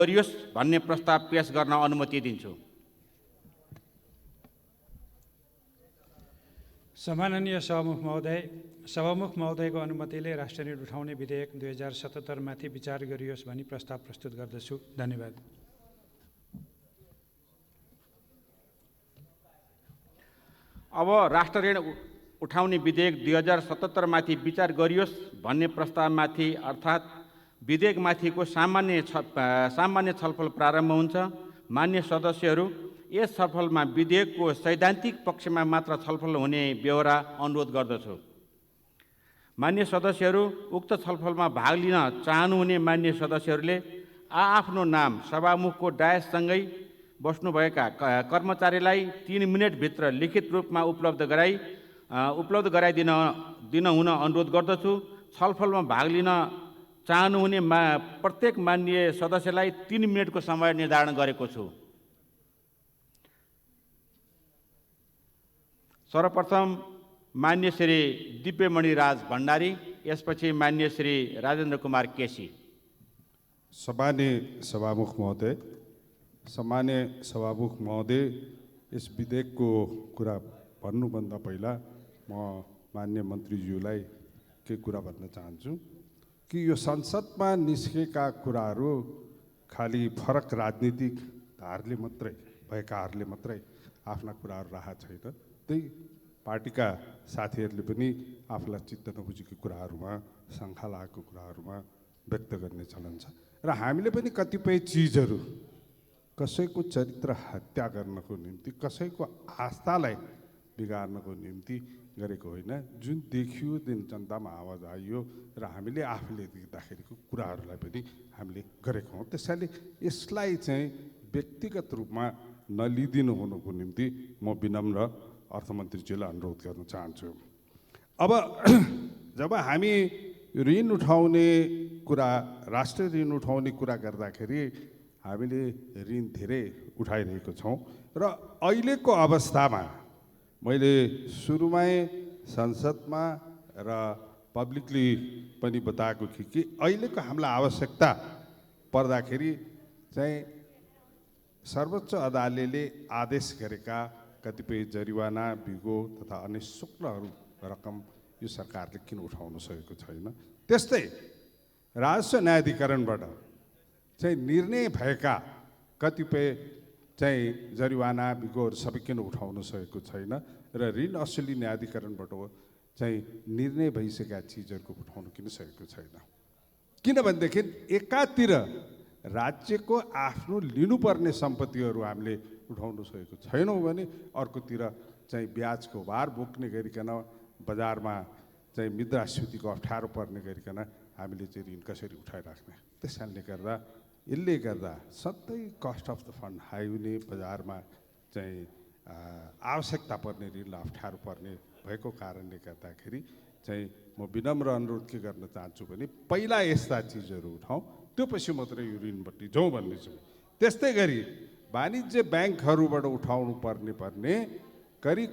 गरियोस् भन्ने प्रस्ताव पेश गर्न अनुमति दिन्छु। सम्माननीय सभामुख महोदयको अनुमतिले राष्ट्रिय ऋण उठाउने विधेयक 2077 माथि विचार गरियोस् भनी प्रस्ताव प्रस्तुत गर्दछु। धन्यवाद। अब राष्ट्र ऋण उठाउने विधेयक 2077 माथि विचार गरियोस् भन्ने प्रस्तावमाथि अर्थात् विधेयकमाथिको सामान्य छलफल प्रारम्भ हुन्छ। मान्य सदस्यहरू, यस छलफलमा विधेयकको सैद्धान्तिक पक्षमा मात्र छलफल हुने बेहोरा अनुरोध गर्दछु। मान्य सदस्यहरू, उक्त छलफलमा भाग लिन चाहनुहुने मान्य सदस्यहरूले आफ्नो नाम सभामुखको डायससँगै बस्नुभएका कर्मचारीलाई 3 मिनेटभित्र लिखित रूपमा उपलब्ध गराइदिन हुन अनुरोध गर्दछु। छलफलमा भाग लिन चाहनुहुने प्रत्येक माननीय सदस्यलाई 3 मिनेटको समय निर्धारण गरेको छु। सर्वप्रथम मान्य श्री दिव्यमणि राज भण्डारी, यसपछि मान्य श्री राजेन्द्र कुमार केसी। सम्मान्य सभामुख महोदय, यस विधेयकको कुरा भन्नुभन्दा पहिला म मान्य मन्त्रीज्यूलाई के कुरा भन्न चाहन्छु कि यो संसदमा निस्केका कुराहरू खालि फरक राजनीतिक धारले भएकाहरूले मात्रै आफ्ना कुराहरू राखेको छैन। त्यही पार्टीका साथीहरूले पनि आफूलाई चित्त नबुझेको कुराहरूमा, शङ्का लागेको कुराहरूमा व्यक्त गर्ने चलन छ र हामीले पनि कतिपय चिजहरू कसैको चरित्र हत्या गर्नको निम्ति, कसैको आस्थालाई बिगार्नको निम्ति गरेको होइन। जुन देखियो, जुन जनतामा आवाज आइयो र हामीले आफूले देख्दाखेरिको कुराहरूलाई पनि हामीले गरेको हौँ। त्यसैले यसलाई चाहिँ व्यक्तिगत रूपमा नलिदिनु हुनुको निम्ति म विनम्र अर्थमन्त्रीज्यूलाई अनुरोध गर्न चाहन्छु। अब जब हामी ऋण उठाउने कुरा, राष्ट्रिय ऋण उठाउने कुरा गर्दाखेरि हामीले ऋण धेरै उठाइरहेको छौँ र अहिलेको अवस्थामा मैले सुरुमै संसदमा र पब्लिकली पनि बताएको थिएँ कि अहिलेको हामीलाई आवश्यकता पर्दाखेरि चाहिँ सर्वोच्च अदालतले आदेश गरेका कतिपय जरिवाना, बिगो तथा अन्य शुल्कहरू रकम यो सरकारले किन उठाउन सकेको छैन। त्यस्तै राजस्व न्यायाधिकरणबाट चाहिँ निर्णय भएका कतिपय चाहिँ जरिवाना, बिगोहरू सबै किन उठाउन सकेको छैन र ऋण असुली न्यायाधिकरणबाट चाहिँ निर्णय भइसकेका चिजहरूको उठाउन किन सकेको छैन। किनभनेदेखि एकातिर राज्यको आफ्नो लिनुपर्ने सम्पत्तिहरू हामीले उठाउन सकेको छैनौँ भने अर्कोतिर चाहिँ ब्याजको भार बोक्ने गरिकन बजारमा चाहिँ मुद्रास्फीतिको अप्ठ्यारो पर्ने गरिकन हामीले चाहिँ ऋण कसरी उठाइराख्ने। त्यसकारणले गर्दा यसले गर्दा सधैँ cost of the fund high हुने, बजारमा चाहिँ आवश्यकता पर्ने ऋणलाई अप्ठ्यारो पर्ने भएको कारणले गर्दाखेरि चाहिँ म विनम्र अनुरोध के गर्न चाहन्छु भने पहिला यस्ता चिजहरू उठाउँ, त्यो पछि मात्रै यो ऋणपट्टि जाउँ भन्ने छु। त्यस्तै गरी वाणिज्य ब्याङ्कहरूबाट उठाउनु पर्ने करिब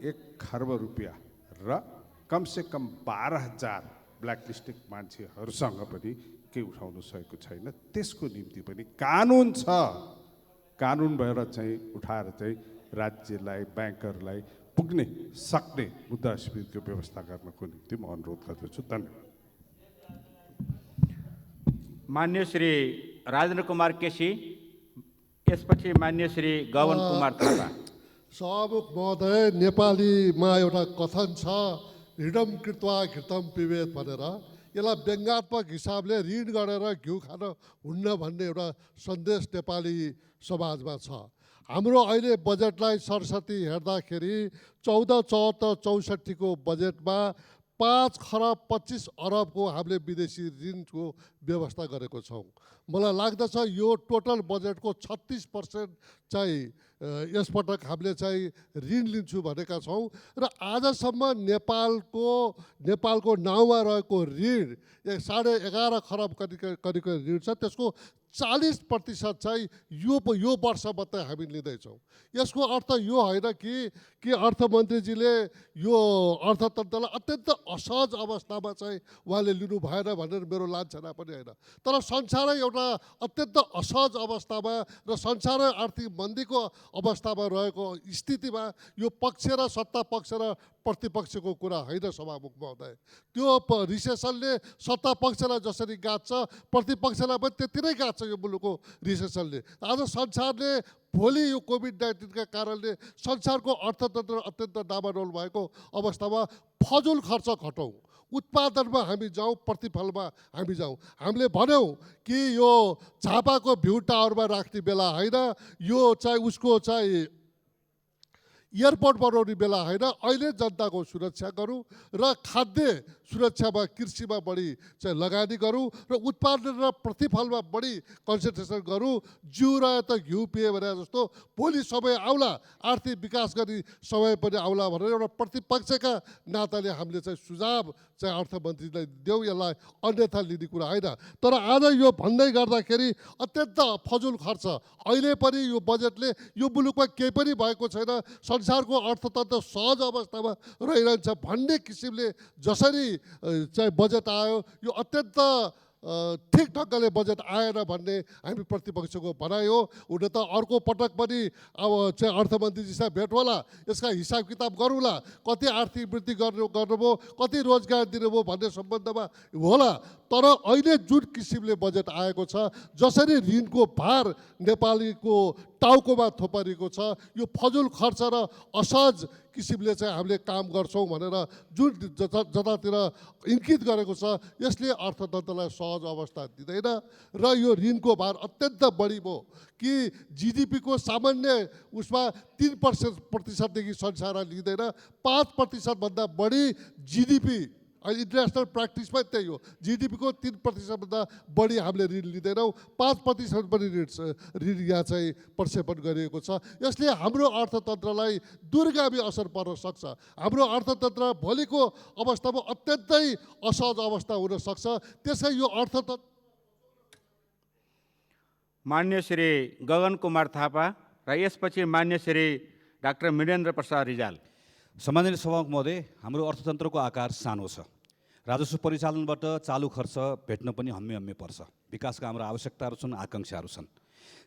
1 खर्ब रुपियाँ र कमसेकम 12,000 ब्ल्याकलिस्टेड मान्छेहरूसँग पनि केही उठाउन सकेको छैन। त्यसको निम्ति पनि कानुन छ, कानुन भएर चाहिँ उठाएर चाहिँ राज्यलाई, ब्याङ्कहरूलाई पुग्ने सक्ने मुद्रास्फीतिको व्यवस्था गर्नको निम्ति म अनुरोध गर्दछु। धन्यवाद। मान्य श्री राजेन्द्र कुमार केसी, त्यसपछि मान्य श्री गगन कुमार थापा। सभामुख महोदय, नेपालीमा एउटा कथन छ, ऋणम कृत्वा घृतम पिबेत भनेर। यसलाई व्यङ्ग्यात्मक हिसाबले ऋण गरेर घिउ खान हुन्न भन्ने एउटा सन्देश नेपाली समाजमा छ। हाम्रो अहिले बजेटलाई सरस्वती हेर्दाखेरि 1474-64 को बजेटमा 5 खरब 25 अरबको हामीले विदेशी ऋणको व्यवस्था गरेको छौँ। मलाई लाग्दछ यो टोटल बजेटको 36% चाहिँ यसपटक हामीले चाहिँ ऋण लिन्छु भनेका छौँ र आजसम्म नेपालको नाउँमा रहेको ऋण 11.5 खरब करिब ऋण छ। त्यसको 40% चाहिँ यो वर्ष मात्रै हामी लिँदैछौँ। यसको अर्थ यो होइन कि अर्थमन्त्रीजीले यो अर्थतन्त्रलाई अत्यन्त असहज अवस्थामा चाहिँ उहाँले लिनु भएन भनेर मेरो लान्छना पनि होइन। तर संसारै एउटा अत्यन्त असहज अवस्थामा र संसारै आर्थिक मन्दीको अवस्थामा रहेको स्थितिमा यो पक्ष र सत्ता पक्ष र प्रतिपक्षको कुरा होइन सभामुख महोदय। त्यो रिसेसनले सत्ता पक्षलाई जसरी गाँच्छ प्रतिपक्षलाई पनि त्यति नै गाँच्छ यो मुलुकको रिसेसनले। आज संसारले भोलि यो कोभिड-19का कारणले संसारको अर्थतन्त्र अत्यन्त डामाडोल भएको अवस्थामा फजुल खर्च घटाउँ, उत्पादनमा हामी जाउँ, प्रतिफलमा हामी जाउँ। हामीले भन्यौँ कि यो झापाको भ्यू टावरमा राख्ने बेला होइन, यो चाहिँ उसको चाहिँ एयरपोर्ट बनाउने बेला होइन। अहिले जनताको सुरक्षा गरौँ र खाद्य सुरक्षामा कृषिमा बढी चाहिँ लगानी गरौँ र उत्पादन र प्रतिफलमा बढी कन्सन्ट्रेसन गरौँ। जिउ रहे त घिउ पिए भने जस्तो भोलि समय आउला, आर्थिक विकास गर्ने समय पनि आउला भनेर एउटा प्रतिपक्षका नाताले हामीले चाहिँ सुझाव चाहिँ अर्थमन्त्रीलाई देऊ, यसलाई अन्यथा लिने कुरा होइन। तर आज यो भन्दै गर्दाखेरि अत्यन्त फजुल खर्च, अहिले पनि यो बजेटले यो मुलुकमा केही पनि भएको छैन, संसारको अर्थतन्त्र सहज अवस्थामा रहिरहन्छ भन्ने किसिमले जसरी चाहिँ बजेट आयो, यो अत्यन्त ठिक ढङ्गले बजेट आएन भन्ने हामी प्रतिपक्षको भनाइ हो। हुन त अर्को पटक पनि अब चाहिँ अर्थमन्त्रीजीसँग भेट होला, यसका हिसाब किताब गरौँला, कति आर्थिक वृद्धि गर्नुभयो, कति रोजगार दिनुभयो भन्ने सम्बन्धमा होला। तर अहिले जुन किसिमले बजेट आएको छ, जसरी ऋणको भार नेपालीको टाउकोमा थोपरिएको छ, यो फजुल खर्च र असहज किसिमले चाहिँ हामीले काम गर्छौँ भनेर जुन जतातिर इङ्गित गरेको छ, यसले अर्थतन्त्रलाई सहज अवस्था दिँदैन र यो ऋणको भार अत्यन्त बढी भयो कि जिडिपीको सामान्य उसमा 3% संसार लिँदैन, 5%भन्दा बढी जिडिपी इन्टरनेसनल प्र्याक्टिसमा त्यही हो। जिडिपीको 3%भन्दा बढी हामीले ऋण लिँदैनौँ, 5% पनि ऋण यहाँ चाहिँ प्रक्षेपण गरिएको छ। यसले हाम्रो अर्थतन्त्रलाई दूरगामी असर पर्न सक्छ। हाम्रो अर्थतन्त्र भोलिको अवस्थामा अत्यन्तै असहज अवस्था हुन सक्छ। त्यसै यो अर्थतन्त्र मान्य श्री गगन कुमार थापा र यसपछि मान्य श्री डाक्टर मृणेन्द्र प्रसाद रिजाल। सम्माननीय सभामुख महोदय, हाम्रो अर्थतन्त्रको आकार सानो छ। राजस्व परिचालनबाट चालु खर्च भेट्न पनि हम्मे पर्छ। विकासका हाम्रो आवश्यकताहरू छन्, आकाङ्क्षाहरू छन्।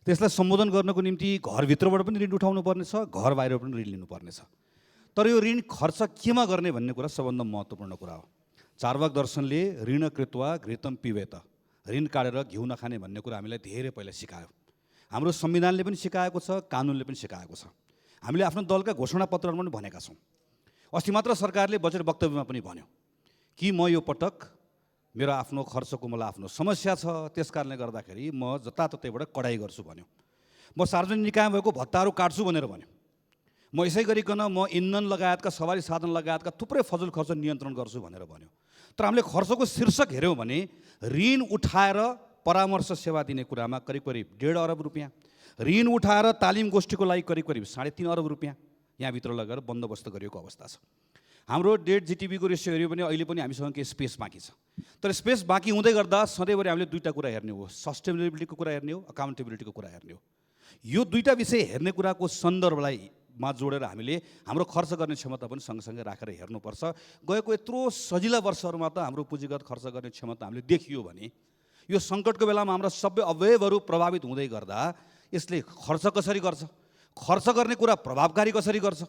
त्यसलाई सम्बोधन गर्नको निम्ति घरभित्रबाट पनि ऋण उठाउनु पर्नेछ, घर बाहिर पनि ऋण लिनुपर्नेछ। तर यो ऋण खर्च केमा गर्ने भन्ने कुरा सबभन्दा महत्त्वपूर्ण कुरा हो। चार्वाक दर्शनले ऋण कृत्वा घृतं पिबेत, ऋण काटेर घिउ नखाने भन्ने कुरा हामीलाई धेरै पहिला सिकायो। हाम्रो संविधानले पनि सिकाएको छ, कानुनले पनि सिकाएको छ। हामीले आफ्नो दलका घोषणापत्रहरूमा पनि भनेका छौँ। अस्ति मात्र सरकारले बजेट वक्तव्यमा पनि भन्यो कि म यो पटक मेरो आफ्नो खर्चको मलाई आफ्नो समस्या छ, त्यस कारणले गर्दाखेरि म जताततैबाट कडाइ गर्छु भन्यो। म सार्वजनिक निकाय भएको भत्ताहरू काट्छु भनेर भन्यो। म यसै गरिकन म इन्धन लगायतका सवारी साधन लगायतका थुप्रै फजुल खर्च नियन्त्रण गर्छु भनेर भन्यो। तर हामीले खर्चको शीर्षक हेऱ्यौँ भने ऋण उठाएर परामर्श सेवा दिने कुरामा करिब 1.5 अरब रुपियाँ, ऋण उठाएर तालिम गोष्ठीको लागि करिब 3.5 अरब रुपियाँ यहाँभित्र लगेर बन्दोबस्त गरिएको अवस्था छ। हाम्रो डेट जिटिपीको रेसियो हेऱ्यो भने अहिले पनि हामीसँग केही स्पेस बाँकी छ। तर स्पेस बाँकी हुँदै गर्दा सधैँभरि हामीले दुईवटा कुरा हेर्ने हो, सस्टेनेबिलिटीको कुरा हेर्ने हो, अकाउन्टेबिलिटीको कुरा हेर्ने हो। यो दुईवटा विषय हेर्ने कुराको सन्दर्भलाई जोडेर हामीले हाम्रो खर्च गर्ने क्षमता पनि सँगसँगै राखेर हेर्नुपर्छ। गएको यत्रो सजिला वर्षहरूमा त हाम्रो पुँजीगत खर्च गर्ने क्षमता हामीले देखियो भने यो सङ्कटको बेलामा हाम्रा सबै अवयवहरू प्रभावित हुँदै गर्दा यसले खर्च कसरी गर्छ, खर्च गर्ने कुरा प्रभावकारी कसरी गर्छ,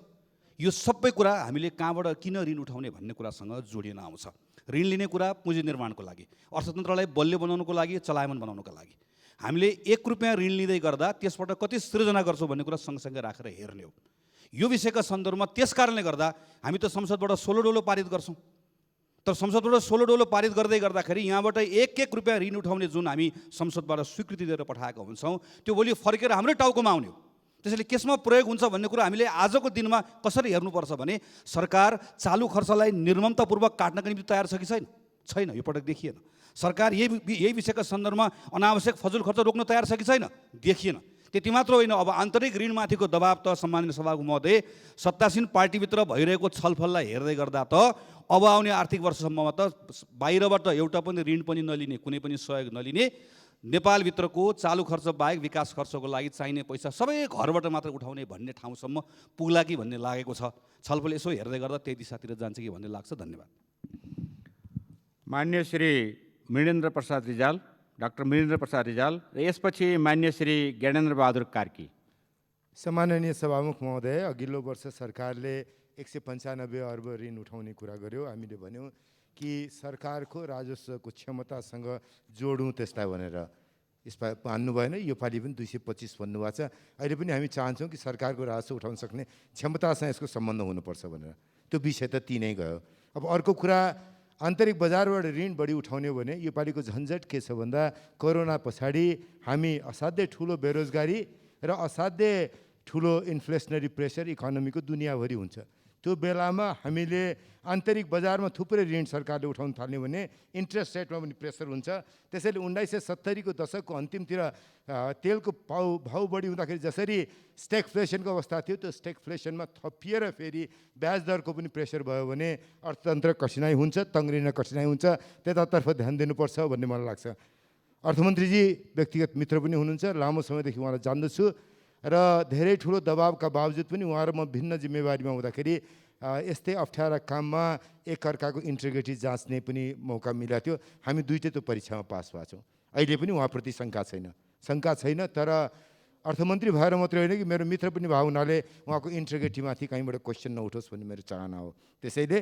यो सबै कुरा हामीले कहाँबाट किन ऋण उठाउने भन्ने कुरासँग जोडिन आउँछ। ऋण लिने कुरा पुँजी निर्माणको लागि, अर्थतन्त्रलाई बलियो बनाउनको लागि, चलायमान बनाउनको लागि। हामीले 1 रुपियाँ ऋण लिँदै गर्दा त्यसबाट कति सृजना गर्छौँ भन्ने कुरा सँगसँगै राखेर हेर्ने हो। यो विषयका सन्दर्भमा त्यस कारणले गर्दा हामी त संसदबाट 16 डोलो पारित गर्छौँ। तर संसदबाट 16 डोलो पारित गर्दै गर्दाखेरि यहाँबाट 1 रुपियाँ ऋण उठाउने जुन हामी संसदबाट स्वीकृति दिएर पठाएका हुन्छौँ, त्यो भोलि फर्केर हाम्रै टाउकोमा आउने हो। त्यसैले केसमा प्रयोग हुन्छ भन्ने कुरा हामीले आजको दिनमा कसरी हेर्नुपर्छ भने सरकार चालु खर्चलाई निर्ममतापूर्वक काट्नका निम्ति तयार छ कि छैन, यो पटक देखिएन। सरकार यही विषयका सन्दर्भमा अनावश्यक फजुल खर्च रोक्न तयार छ कि छैन, देखिएन। त्यति मात्र होइन, अब आन्तरिक ऋणमाथिको दबाब त सम्माननीय सभाको महोदय सत्तासीन पार्टीभित्र भइरहेको छलफललाई हेर्दै गर्दा त अब आउने आर्थिक वर्षसम्ममा त बाहिरबाट एउटा पनि ऋण पनि नलिने, कुनै पनि सहयोग नलिने, नेपालभित्रको चालु खर्च बाहेक विकास खर्चको लागि चाहिने पैसा सबै घरबाट मात्र उठाउने भन्ने ठाउँसम्म पुग्ला कि भन्ने लागेको छ। छलफल यसो हेर्दै गर्दा त्यही दिशातिर जान्छ कि भन्ने लाग्छ। धन्यवाद। मान्य श्री मृणेन्द्र प्रसाद रिजाल, डाक्टर मृणेन्द्र प्रसाद रिजाल र यसपछि मान्य श्री ज्ञानेन्द्र बहादुर कार्की। सम्माननीय सभामुख महोदय, अघिल्लो वर्ष सरकारले 195 अर्ब ऋण उठाउने कुरा गर्यो। हामीले भन्यौँ कि सरकारको राजस्वको क्षमतासँग जोडौँ त्यसलाई भनेर। यसमा मान्नु भएन, यो पालि पनि 225 भन्नुभएको छ। अहिले पनि हामी चाहन्छौँ कि सरकारको राजस्व उठाउन सक्ने क्षमतासँग यसको सम्बन्ध हुनुपर्छ भनेर। त्यो विषय त ती नै गयो। अब अर्को कुरा, आन्तरिक बजारबाट ऋण बढी उठाउने हो भने यो पालिको झन्झट के छ भन्दा कोरोना पछाडि हामी असाध्यै ठुलो बेरोजगारी र असाध्यै ठुलो इन्फ्लेसनरी प्रेसर इकोनोमीको दुनियाँभरि हुन्छ। त्यो बेलामा हामीले आन्तरिक बजारमा थुप्रै ऋण सरकारले उठाउन थाल्यो भने इन्ट्रेस्ट रेटमा पनि प्रेसर हुन्छ। त्यसैले 1970 को दशकको अन्तिमतिर तेलको भाउ बढी हुँदाखेरि जसरी स्टेगफ्लेसनको अवस्था थियो, त्यो स्टेगफ्लेसनमा थपिएर फेरि ब्याज दरको पनि प्रेसर भयो भने अर्थतन्त्र कठिनाइ हुन्छ, तङ्ग्रिन कठिनाइ हुन्छ। त्यतातर्फ ध्यान दिनुपर्छ भन्ने मलाई लाग्छ। अर्थमन्त्रीजी व्यक्तिगत मित्र पनि हुनुहुन्छ, लामो समयदेखि उहाँलाई जान्दछु र धेरै ठुलो दबावका बावजुद पनि उहाँ र म भिन्न जिम्मेवारीमा हुँदाखेरि यस्तै अप्ठ्यारा काममा एकअर्काको इन्टिग्रिटी जाँच्ने पनि मौका मिलेको थियो। हामी दुईटै त्यो परीक्षामा पास भएको छौँ। अहिले पनि उहाँप्रति शङ्का छैन। तर अर्थमन्त्री भएर मात्रै होइन कि मेरो मित्र पनि भएको हुनाले उहाँको इन्टिग्रिटीमाथि कहीँबाट क्वेसन नउठोस् भन्ने मेरो चाहना हो। त्यसैले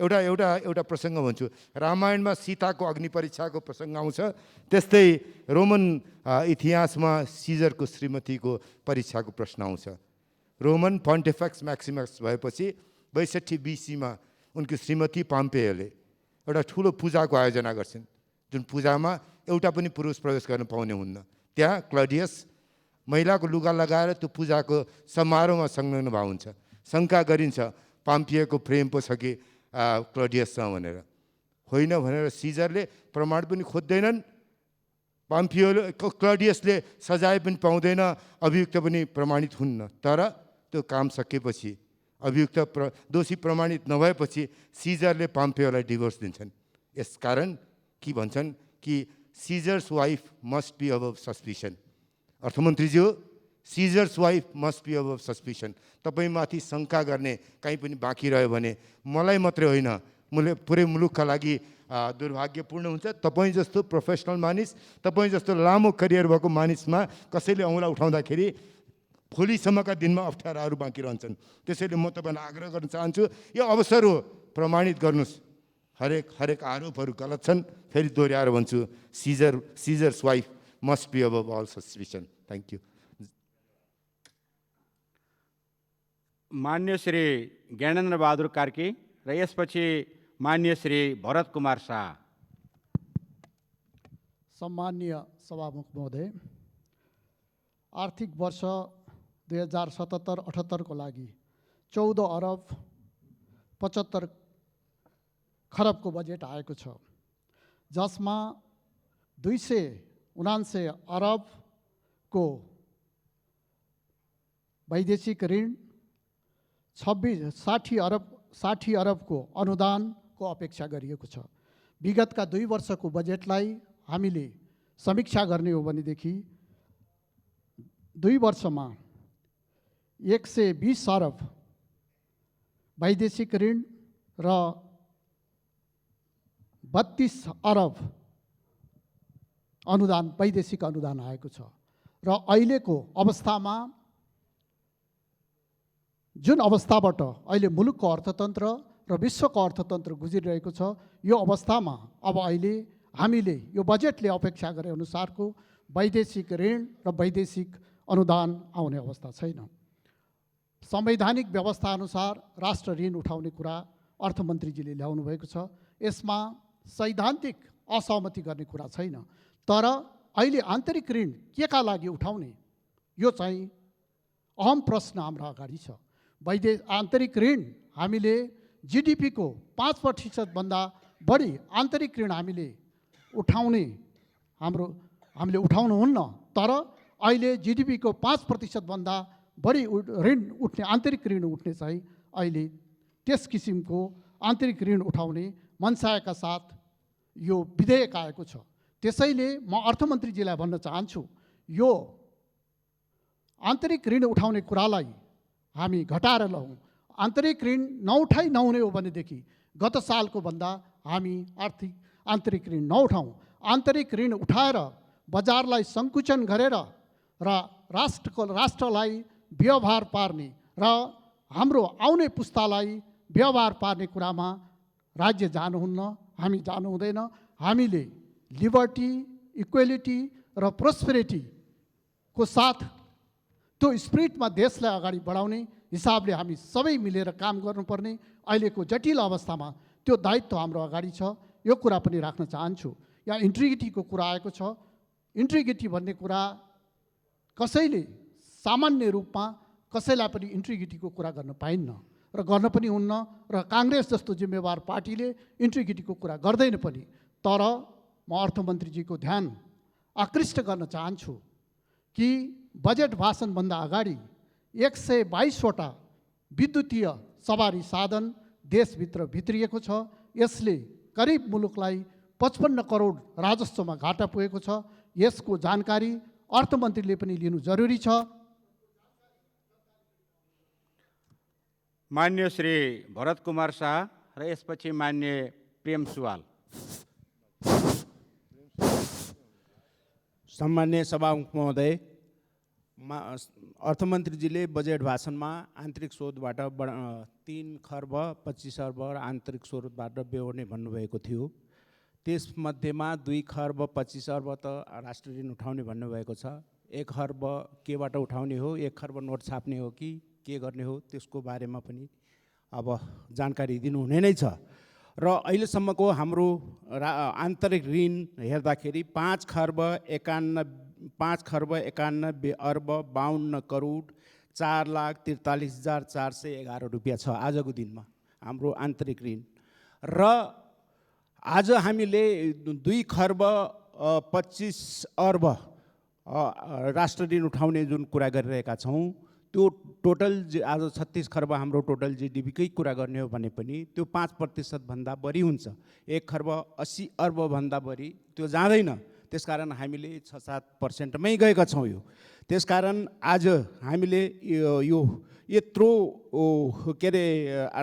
एउटा प्रसङ्ग भन्छु, रामायणमा सीताको अग्नि परीक्षाको प्रसङ्ग आउँछ, त्यस्तै रोमन इतिहासमा सिजरको श्रीमतीको परीक्षाको प्रश्न आउँछ। रोमन पोन्टिफेक्स म्याक्सिमस भएपछि 62 BC मा उनको श्रीमती पाम्पेयले एउटा ठुलो पूजाको आयोजना गर्छन्, जुन पूजामा एउटा पनि पुरुष प्रवेश गर्न पाउने हुन्न। त्यहाँ क्लडियस महिलाको लुगा लगाएर त्यो पूजाको समारोहमा संलग्न भएको हुन्छ। शङ्का गरिन्छ पाम्पिएको प्रेम पो छ कि क्लडियससँग भनेर। होइन भनेर सिजरले प्रमाण पनि खोज्दैनन्, क्लडियसले सजाय पनि पाउँदैन, अभियुक्त पनि प्रमाणित हुन्न। तर त्यो काम सकेपछि अभियुक्त दोषी प्रमाणित नभएपछि सिजरले पाम्पियोलाई डिभोर्स दिन्छन्। यसकारण के भन्छन् कि Caesar's wife must be above suspicion. अर्थमन्त्रीजी हो, Caesar's wife must be above suspicion. तपाईँमाथि शङ्का गर्ने कहीँ पनि बाँकी रह्यो भने मलाई मात्रै होइन, पुरै मुलुकका लागि दुर्भाग्यपूर्ण हुन्छ। तपाईँ जस्तो प्रोफेसनल मानिस, तपाईँ जस्तो लामो करियर भएको मानिसमा कसैले औँला उठाउँदाखेरि भोलिसम्मका दिनमा अप्ठ्याराहरू बाँकी रहन्छन्। त्यसैले म तपाईँलाई आग्रह गर्न चाहन्छु, यो अवसर हो, प्रमाणित गर्नुहोस्। हरेक आरोपहरू गलत छन्। फेरि दोहोऱ्याएर भन्छु, Caesar's wife must be above all suspicion. Thank you. मान्य श्री ज्ञानेन्द्र बहादुर कार्की र यसपछि मान्य श्री भरत कुमार शाह। सम्मान्य सभामुख महोदय, आर्थिक वर्ष 2077-78 को लागि 14 अरब 75 खरबको बजेट आएको छ, जसमा 279 अरबको वैदेशिक ऋण, 60 अरबको अनुदानको अपेक्षा गरिएको छ। विगतका 2 वर्षको बजेटलाई हामीले समीक्षा गर्ने हो भनेदेखि 2 वर्षमा 120 अरब वैदेशिक ऋण र 32 अरब वैदेशिक अनुदान आएको छ। र अहिलेको अवस्थामा, जुन अवस्थाबाट अहिले मुलुकको अर्थतन्त्र र विश्वको अर्थतन्त्र गुज्रिरहेको छ, यो अवस्थामा अब अहिले हामीले यो बजेटले अपेक्षा गरे अनुसारको वैदेशिक ऋण र वैदेशिक अनुदान आउने अवस्था छैन। संवैधानिक व्यवस्था अनुसार राष्ट्र ऋण उठाउने कुरा अर्थमन्त्रीजीले ल्याउनु भएको छ। यसमा सैद्धान्तिक असहमति गर्ने कुरा छैन। तर अहिले आन्तरिक ऋण के का लागि उठाउने, यो चाहिँ अहम प्रश्न हाम्रो अगाडि छ। आन्तरिक ऋण हामीले GDP को 5% भन्दा बढी आन्तरिक ऋण हामीले उठाउनुहुन्न। तर अहिले GDP को 5% भन्दा बढी ऋण उठ्ने, आन्तरिक ऋण उठ्ने चाहिँ अहिले त्यस किसिमको आन्तरिक ऋण उठाउने मनसायका साथ यो विधेयक आएको छ। त्यसैले म अर्थमन्त्रीजीलाई भन्न चाहन्छु, यो आन्तरिक ऋण उठाउने कुरालाई हामी घटाएर लौँ। आन्तरिक ऋण नहुने हो भनेदेखि गत सालको भन्दा हामी आन्तरिक ऋण नउठाउँ। आन्तरिक ऋण उठाएर बजारलाई सङ्कुचन गरेर र राष्ट्रलाई व्यवहार पार्ने र हाम्रो आउने पुस्तालाई व्यवहार पार्ने कुरामा राज्य जानुहुन्न, हामी जानु हुँदैन। हामीले लिबर्टी, इक्वेलिटी र प्रोस्पेरिटीको साथ त्यो स्पिरिटमा देशलाई अगाडि बढाउने हिसाबले हामी सबै मिलेर काम गर्नुपर्ने अहिलेको जटिल अवस्थामा त्यो दायित्व हाम्रो अगाडि छ। यो कुरा पनि राख्न चाहन्छु। यहाँ इन्ट्रिग्रिटीको कुरा आएको छ। इन्ट्रिग्रिटी भन्ने कुरा कसैले सामान्य रूपमा कसैलाई पनि इन्ट्रिग्रिटीको कुरा गर्न पाइन्न र गर्न पनि हुन्न, र काङ्ग्रेस जस्तो जिम्मेवार पार्टीले इन्ट्रिग्रिटीको कुरा गर्दैन पनि। तर म अर्थमन्त्रीजीको ध्यान आकृष्ट गर्न चाहन्छु कि बजेट भाषणभन्दा अगाडि 122वटा विद्युतीय सवारी साधन देशभित्र भित्रिएको छ। यसले करिब मुलुकलाई 55 करोड राजस्वमा घाटा पुगेको छ। यसको जानकारी अर्थमन्त्रीले पनि लिनु जरुरी छ। मान्य श्री भरत कुमार शाह र यसपछि मान्य प्रेम सुवाल। सम्मान्य सभामुख महोदय, अर्थमन्त्रीजीले बजेट भाषणमा आन्तरिक स्रोतबाट 3 खर्ब 25 अर्ब आन्तरिक स्रोतबाट बेहोर्ने भन्नुभएको थियो। त्यसमध्येमा 2 खर्ब 25 अर्ब त राष्ट्रिय ऋण उठाउने भन्नुभएको छ। 1 खर्ब केबाट उठाउने हो, 1 खर्ब नोट छाप्ने हो कि के गर्ने हो, त्यसको बारेमा पनि अब जानकारी दिनुहुने नै छ। र अहिलेसम्मको हाम्रो आन्तरिक ऋण हेर्दाखेरि 5 खर्ब 91 अर्ब 52 करोड 4,43,411 रुपियाँ छ आजको दिनमा हाम्रो आन्तरिक ऋण। र आज हामीले 2 खर्ब 25 अर्ब राष्ट्र ऋण उठाउने जुन कुरा गरिरहेका छौँ, त्यो टोटल आज 36 खर्ब हाम्रो टोटल जिडिपीकै कुरा गर्ने हो भने पनि त्यो 5% भन्दा बढी हुन्छ। 1 खर्ब 80 अर्बभन्दा बढी त्यो जाँदैन। त्यसकारण हामीले 6-7% मै गएका छौँ। यो त्यसकारण आज हामीले यो यत्रो के अरे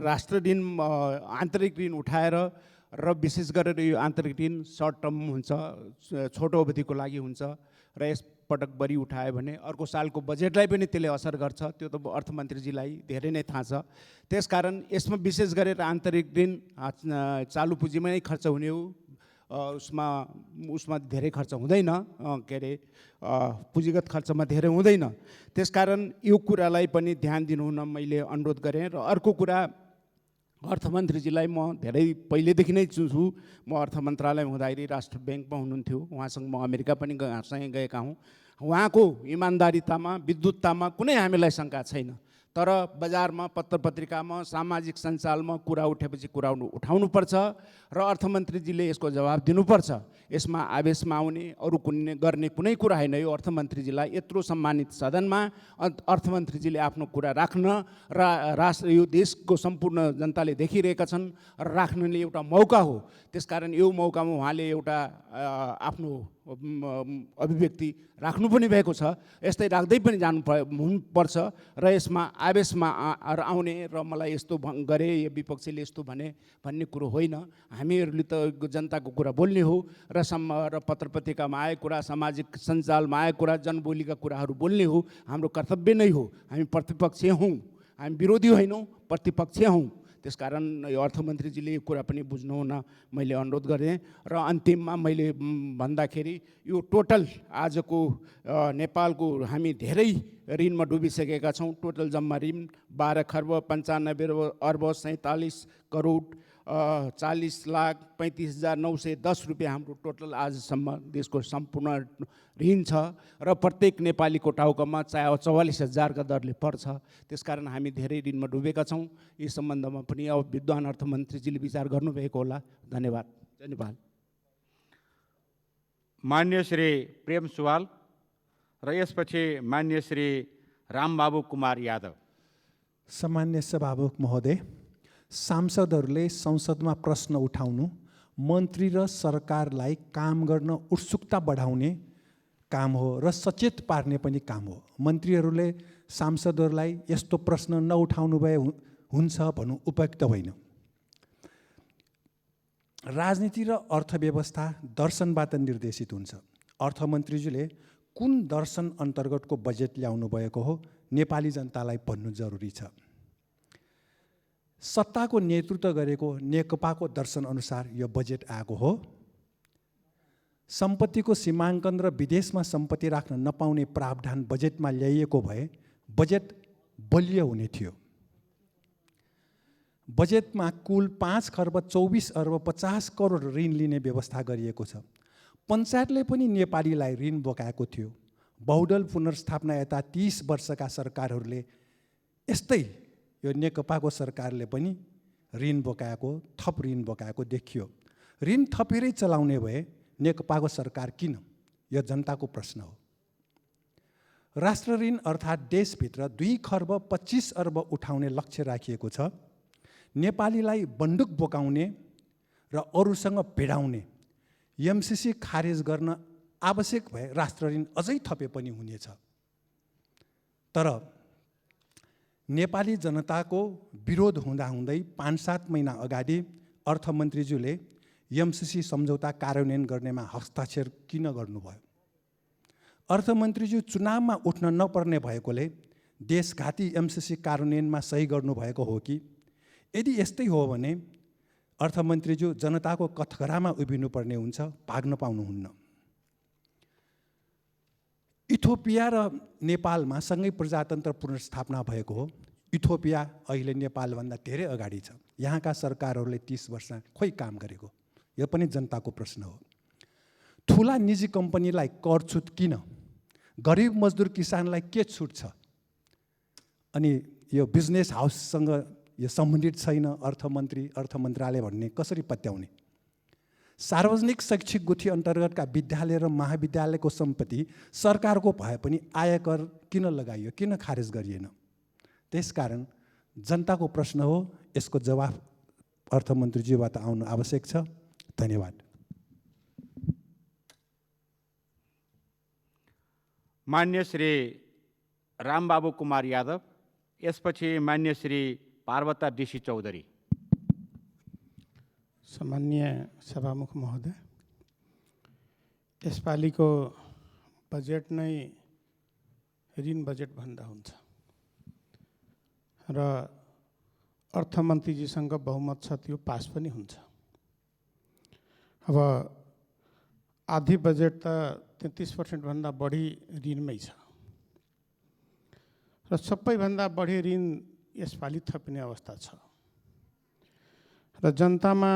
राष्ट्र ऋण आन्तरिक ऋण उठाएर र विशेष गरेर यो आन्तरिक ऋण सर्ट टर्म हुन्छ, छोटो अवधिको लागि हुन्छ र यस पटक बढी उठायो भने अर्को सालको बजेटलाई पनि त्यसले असर गर्छ। त्यो त अर्थमन्त्रीजीलाई धेरै नै थाहा छ। त्यसकारण यसमा विशेष गरेर आन्तरिक ऋण चालु पुँजीमै नै खर्च हुने हो, उसमा धेरै खर्च हुँदैन, के अरे पुँजीगत खर्चमा धेरै हुँदैन। त्यसकारण यो कुरालाई पनि ध्यान दिनुहुन मैले अनुरोध गरेँ। र अर्को कुरा, अर्थमन्त्रीजीलाई म धेरै पहिलेदेखि नै छु। म अर्थ मन्त्रालयमा हुँदाखेरि राष्ट्र ब्याङ्कमा हुनुहुन्थ्यो, उहाँसँग म अमेरिका पनि सँगै गएका हौँ। उहाँको इमान्दारितामा, विद्युततामा कुनै हामीलाई शङ्का छैन। तर बजारमा, पत्र पत्रिकामा, सामाजिक सञ्जालमा कुरा उठेपछि कुरा उठाउनुपर्छ र अर्थमन्त्रीजीले यसको जवाब दिनुपर्छ। यसमा आवेशमा आउने अरू गर्ने कुनै कुरा होइन। यो अर्थमन्त्रीजीलाई यत्रो सम्मानित सदनमा अर्थमन्त्रीजीले आफ्नो कुरा राख्न र राष्ट्र यो देशको सम्पूर्ण जनताले देखिरहेका छन् र राख्ने एउटा मौका हो। त्यसकारण यो मौकामा उहाँले एउटा आफ्नो अभिव्यक्ति राख्नु पनि भएको छ। यस्तै राख्दै पनि हुनुपर्छ र यसमा आवेशमा आउने र मलाई यस्तो गरे, यो विपक्षीले यस्तो भन्ने कुरो होइन। हामीहरूले त जनताको कुरा बोल्ने हो र पत्र पत्रिकामा आएको कुरा, सामाजिक सञ्जालमा आएको कुरा, जनबोलीका कुराहरू बोल्ने हो। हाम्रो कर्तव्य नै हो। हामी प्रतिपक्ष हौँ, हामी विरोधी होइनौँ, प्रतिपक्ष हौँ। त्यसकारण यो अर्थमन्त्रीजीले यो कुरा पनि बुझ्नुहुन मैले अनुरोध गरेँ। र अन्तिममा मैले भन्दाखेरि यो टोटल आजको नेपालको हामी धेरै ऋणमा डुबिसकेका छौँ। टोटल जम्मा ऋण 12 खर्ब 95 अर्ब 47 करोड 40,35,910 रुपियाँ हाम्रो टोटल आजसम्म देशको सम्पूर्ण ऋण छ र प्रत्येक नेपालीको टाउकोमा 44,000 का दरले पर्छ। त्यसकारण हामी धेरै ऋणमा डुबेका छौँ। यस सम्बन्धमा पनि अब विद्वान अर्थमन्त्रीजीले विचार गर्नुभएको होला। धन्यवाद। धन्यवाद। मान्य श्री प्रेम सुवाल र यसपछि मान्य श्री रामबाबु कुमार यादव। सम्मान्य सभामुख महोदय, सांसदहरूले संसदमा प्रश्न उठाउनु मन्त्री र सरकारलाई काम गर्न उत्सुकता बढाउने काम हो र सचेत पार्ने पनि काम हो। मन्त्रीहरूले सांसदहरूलाई यस्तो प्रश्न नउठाउनु भए हुन्छ भन्नु उपयुक्त होइन। राजनीति र अर्थव्यवस्था दर्शनबाट निर्देशित हुन्छ। अर्थमन्त्रीज्यूले कुन दर्शन अन्तर्गतको बजेट ल्याउनु भएको हो नेपाली जनतालाई भन्नु जरुरी छ। सत्ताको नेतृत्व गरेको नेकपाको दर्शन अनुसार यो बजेट आएको हो। सम्पत्तिको सीमाङ्कन र विदेशमा सम्पत्ति राख्न नपाउने प्रावधान बजेटमा ल्याइएको भए बजेट बलियो हुने थियो। बजेटमा कुल 5 खर्ब 24 अर्ब 50 करोड ऋण लिने व्यवस्था गरिएको छ। पञ्चायतले पनि नेपालीलाई ऋण बोकाएको थियो। बहुदल पुनर्स्थापना यता 30 वर्षका सरकारहरूले यस्तै यो नेकपाको सरकारले पनि ऋण बोकाएको, थप ऋण बोकाएको देखियो। ऋण थपेरै चलाउने भए नेकपाको सरकार किन? यो जनताको प्रश्न हो। राष्ट्र ऋण अर्थात् देशभित्र 2 खर्ब 25 अर्ब उठाउने लक्ष्य राखिएको छ। नेपालीलाई बन्दुक बोकाउने र अरूसँग भिडाउने एमसीसी खारेज गर्न आवश्यक भए राष्ट्र ऋण अझै थपे पनि हुनेछ। तर नेपाली जनताको विरोध हुँदाहुँदै 5-7 महिना अगाडि अर्थमन्त्रीज्यूले एमसीसी सम्झौता कार्यान्वयन गर्नेमा हस्ताक्षर किन गर्नुभयो? अर्थमन्त्रीज्यू चुनावमा उठ्न नपर्ने भएकोले देशघाती एमसीसी कार्यान्वयनमा सही गर्नुभएको हो कि? यदि यस्तै हो भने अर्थमन्त्रीज्यू जनताको कठघरामा उभिनुपर्ने हुन्छ, भाग्न पाउनुहुन्न। इथियोपिया र नेपालमा सँगै प्रजातन्त्र पुनर्स्थापना भएको हो। इथियोपिया अहिले नेपालभन्दा धेरै अगाडि छ। यहाँका सरकारहरूले 30 वर्ष खोइ काम गरेको? यो पनि जनताको प्रश्न हो। ठुला निजी कम्पनीलाई कर छुट किन? गरिब मजदुर किसानलाई के छुट छ? अनि यो बिजनेस हाउससँग यो सम्बन्धित छैन अर्थ मन्त्रालय भन्ने कसरी पत्याउने? सार्वजनिक शैक्षिक गुठी अन्तर्गतका विद्यालय र महाविद्यालयको सम्पत्ति सरकारको भए पनि आयकर किन लगाइयो, किन खारेज गरिएन? त्यसकारण जनताको प्रश्न हो, यसको जवाफ अर्थमन्त्रीज्यूबाट आउनु आवश्यक छ। धन्यवाद। मान्य श्री रामबाबु कुमार यादव, यसपछि मान्य श्री पार्वता डीसी चौधरी। सम्माननीय सभामुख महोदय, यसपालिको बजेट नै ऋण बजेट भन्दा हुन्छ र अर्थमन्त्रीजीसँग बहुमत छ, त्यो पास पनि हुन्छ। अब आधी बजेट त 33% भन्दा बढी ऋणमै छ र सबैभन्दा बढी ऋण यसपालि थपिने अवस्था छ र जनतामा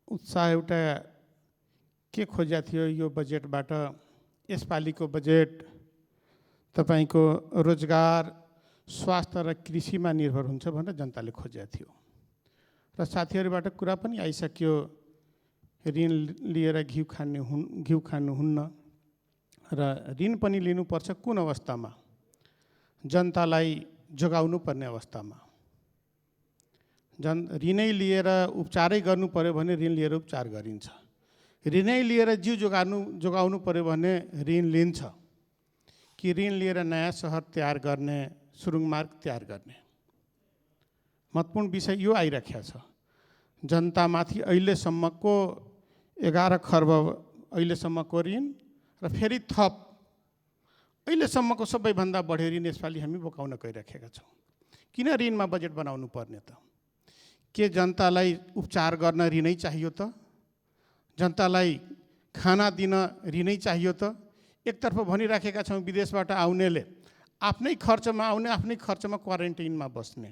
उत्साह एउटा के खोज्या थियो यो बजेटबाट? यसपालिको बजेट तपाईको रोजगार, स्वास्थ्य र कृषिमा निर्भर हुन्छ भनेर जनताले खोज्या थियो र साथीहरूबाट कुरा पनि आइसक्यो, ऋण लिएर घिउ खानुहुन्न र ऋण पनि लिनुपर्छ कुन अवस्थामा? जनतालाई जोगाउनु पर्ने अवस्थामा। ऋणै लिएर उपचारै गर्नु पर्यो भने ऋण लिएर उपचार गरिन्छ। ऋणै लिएर जीव जोगाउनु पर्यो भने ऋण लिन्छ कि ऋण लिएर नयाँ सहर तयार गर्ने, सुरुङ मार्ग तयार गर्ने? महत्त्वपूर्ण विषय यो आइराखेको छ। जनतामाथि अहिलेसम्मको 11 खर्ब अहिलेसम्मको ऋण र फेरि थप अहिलेसम्मको सबैभन्दा बढी ऋण यसपालि हामी बोकाउन गइराखेका छौँ। किन ऋणमा बजेट बनाउनु पर्ने त? के जनतालाई उपचार गर्न ऋणै चाहियो त? जनतालाई खाना दिन ऋणै चाहियो त? एकतर्फ भनिराखेका छौँ विदेशबाट आउनेले आफ्नै खर्चमा आउने, आफ्नै खर्चमा क्वारेन्टाइनमा बस्ने,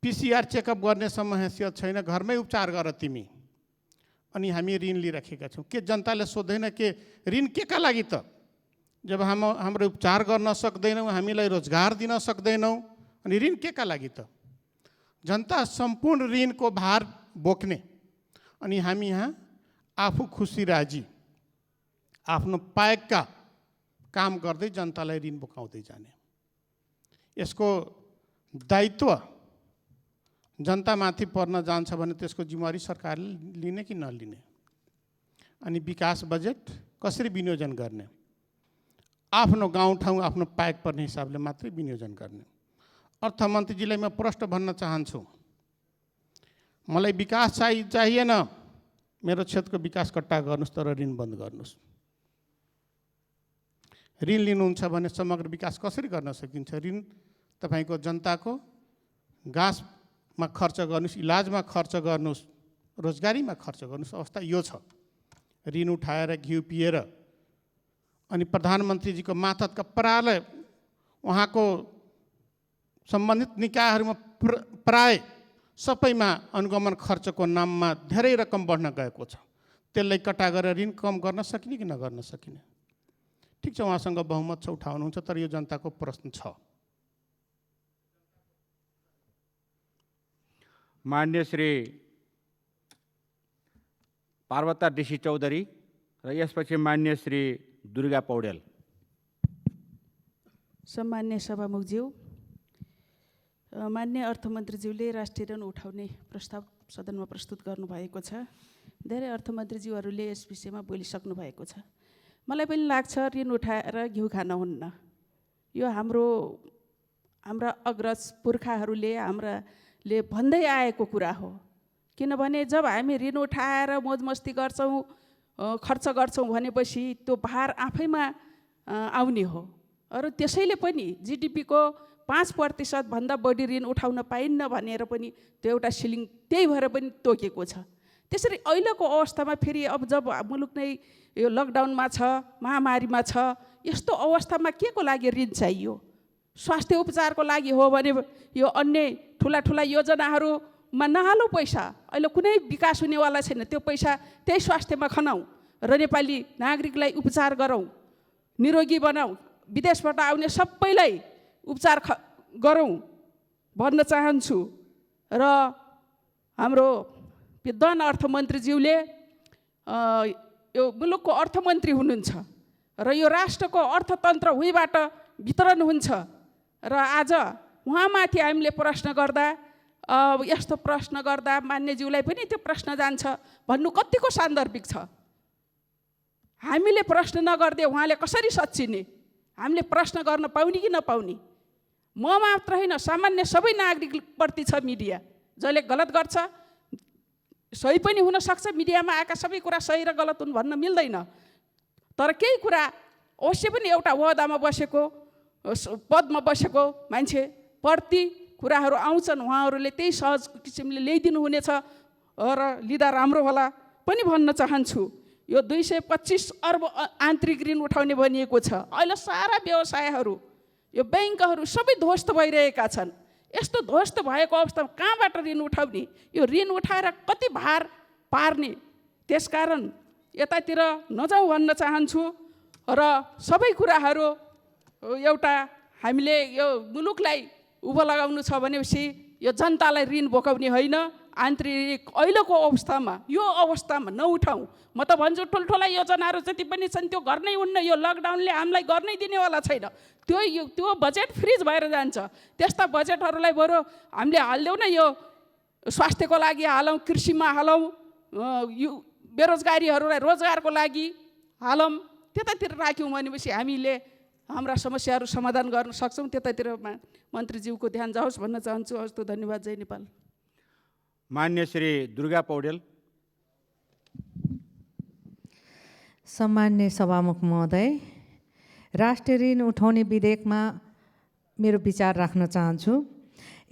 पिसिआर चेकअप गर्नेसम्म हैसियत छैन, घरमै उपचार गर तिमी। अनि हामी ऋण लिइराखेका छौँ। के जनताले सोध्दैन के ऋण के का लागि त? जब हाम्रो उपचार गर्न सक्दैनौँ, हामीलाई रोजगार दिन सक्दैनौँ, अनि ऋण के का लागि त? जनता सम्पूर्ण ऋणको भार बोक्ने अनि हामी यहाँ आफू खुसी राजी आफ्नो पाएका काम गर्दै जनतालाई ऋण बोकाउँदै जाने। यसको दायित्व जनतामाथि पर्न जान्छ भने त्यसको जिम्मेवारी सरकारले लिने कि नलिने, अनि विकास बजेट कसरी विनियोजन गर्ने, आफ्नो गाउँठाउँ आफ्नो पाएक पर्ने हिसाबले मात्रै विनियोजन गर्ने। अर्थमन्त्रीजीलाई म प्रश्न भन्न चाहन्छु, मलाई विकास चाहिएन, मेरो क्षेत्रको विकास कट्टा गर्नुहोस् तर ऋण बन्द गर्नुहोस्। ऋण लिनुहुन्छ भने समग्र विकास कसरी गर्न सकिन्छ? ऋण तपाईँको जनताको घाँसमा खर्च गर्नुहोस्, इलाजमा खर्च गर्नुहोस्, रोजगारीमा खर्च गर्नुहोस्। अवस्था यो छ। ऋण उठाएर घिउ पिएर अनि प्रधानमन्त्रीजीको मातहतका प्राय उहाँको सम्बन्धित निकायहरूमा प्राय सबैमा अनुगमन खर्चको नाममा धेरै रकम बढ्न गएको छ। त्यसलाई कटा गरेर ऋण कम गर्न सकिने कि नगर्न सकिने? ठिक छ, उहाँसँग बहुमत छ, उठाउनुहुन्छ, तर यो जनताको प्रश्न छ। मान्य श्री पार्वता डीसी चौधरी र यसपछि मान्य श्री दुर्गा पौडेल। सम्मान्य सभामुखज्यू, मान्य अर्थमन्त्रीज्यूले राष्ट्रिय ऋण उठाउने प्रस्ताव सदनमा प्रस्तुत गर्नुभएको छ। धेरै अर्थमन्त्रीज्यूहरूले यस विषयमा बोलिसक्नु भएको छ। मलाई पनि लाग्छ ऋण उठाएर घिउ खान हुन्न। यो हाम्रा अग्रज पुर्खाहरूले हाम्राले भन्दै आएको कुरा हो। किनभने जब हामी ऋण उठाएर मोजमस्ती गर्छौँ, खर्च गर्छौँ भनेपछि त्यो भार आफैमा आउने हो। अरू त्यसैले पनि जिडिपीको 5% भन्दा बढी ऋण उठाउन पाइन्न भनेर पनि त्यो एउटा सिलिङ त्यही भएर पनि तोकेको छ। त्यसरी अहिलेको अवस्थामा फेरि अब जब मुलुक नै यो लकडाउनमा छ, महामारीमा छ, यस्तो अवस्थामा के को लागि ऋण चाहियो? स्वास्थ्य उपचारको लागि हो भने यो अन्य ठुला योजनाहरूमा नहालौँ पैसा। अहिले कुनै विकास हुनेवाला छैन। त्यो पैसा त्यही स्वास्थ्यमा खनाउँ र नेपाली नागरिकलाई उपचार गरौँ, निरोगी बनाऊ, विदेशबाट आउने सबैलाई उपचार गरौँ भन्न चाहन्छु। र हाम्रो विद्वान अर्थमन्त्रीज्यूले यो मुलुकको अर्थमन्त्री हुनुहुन्छ र यो राष्ट्रको अर्थतन्त्र हुँबाट वितरण हुन्छ र आज उहाँमाथि हामीले प्रश्न गर्दा यस्तो प्रश्न गर्दा मान्यज्यूलाई पनि त्यो प्रश्न जान्छ भन्नु कतिको सान्दर्भिक छ? हामीले प्रश्न नगर्दै उहाँले कसरी सच्चिने? हामीले प्रश्न गर्न पाउने कि नपाउने? म मात्र होइन, सामान्य सबै नागरिकप्रति छ मिडिया। जसले गलत गर्छ सही पनि हुनसक्छ, मिडियामा आएका सबै कुरा सही र गलत हुन् भन्न मिल्दैन। तर केही कुरा अवश्य पनि एउटा ओहदामा बसेको, पदमा बसेको मान्छे प्रति कुराहरू आउँछन्, उहाँहरूले त्यही सहज किसिमले ल्याइदिनु हुनेछ र लिँदा राम्रो होला पनि भन्न चाहन्छु। यो 225 अर्ब आन्तरिक ऋण उठाउने भनिएको छ। अहिले सारा व्यवसायहरू, यो ब्याङ्कहरू सबै ध्वस्त भइरहेका छन्। यस्तो ध्वस्त भएको अवस्थामा कहाँबाट ऋण उठाउने? यो ऋण उठाएर कति भार पार्ने? त्यसकारण यतातिर नजाउँ भन्न चाहन्छु। र सबै कुराहरू एउटा हामीले यो मुलुकलाई उँभो लगाउनु छ भनेपछि यो जनतालाई ऋण बोकाउने होइन। आन्तरिक अहिलेको अवस्थामा यो अवस्थामा नउठाउँ। म त भन्छु ठुल्ठुला योजनाहरू जति पनि छन् त्यो गर्नै हुन्न। यो लकडाउनले हामीलाई गर्नै दिनेवाला छैन। त्यो बजेट फ्रिज भएर जान्छ। त्यस्ता बजेटहरूलाई बरु हामीले हाल्दैनौँ न, यो स्वास्थ्यको लागि हालौँ, कृषिमा हालौँ, बेरोजगारीहरूलाई रोजगारको लागि हालौँ। त्यतातिर राख्यौँ भनेपछि हामीले हाम्रा समस्याहरू समाधान गर्न सक्छौँ। त्यतातिर मन्त्रीज्यूको ध्यान जाओस् भन्न चाहन्छु। हस् त, धन्यवाद। जय नेपाल। मान्य श्री दुर्गा पौडेल। सम्मान्य सभामुख महोदय, राष्ट्रिय ऋण उठाउने विधेयकमा मेरो विचार राख्न चाहन्छु।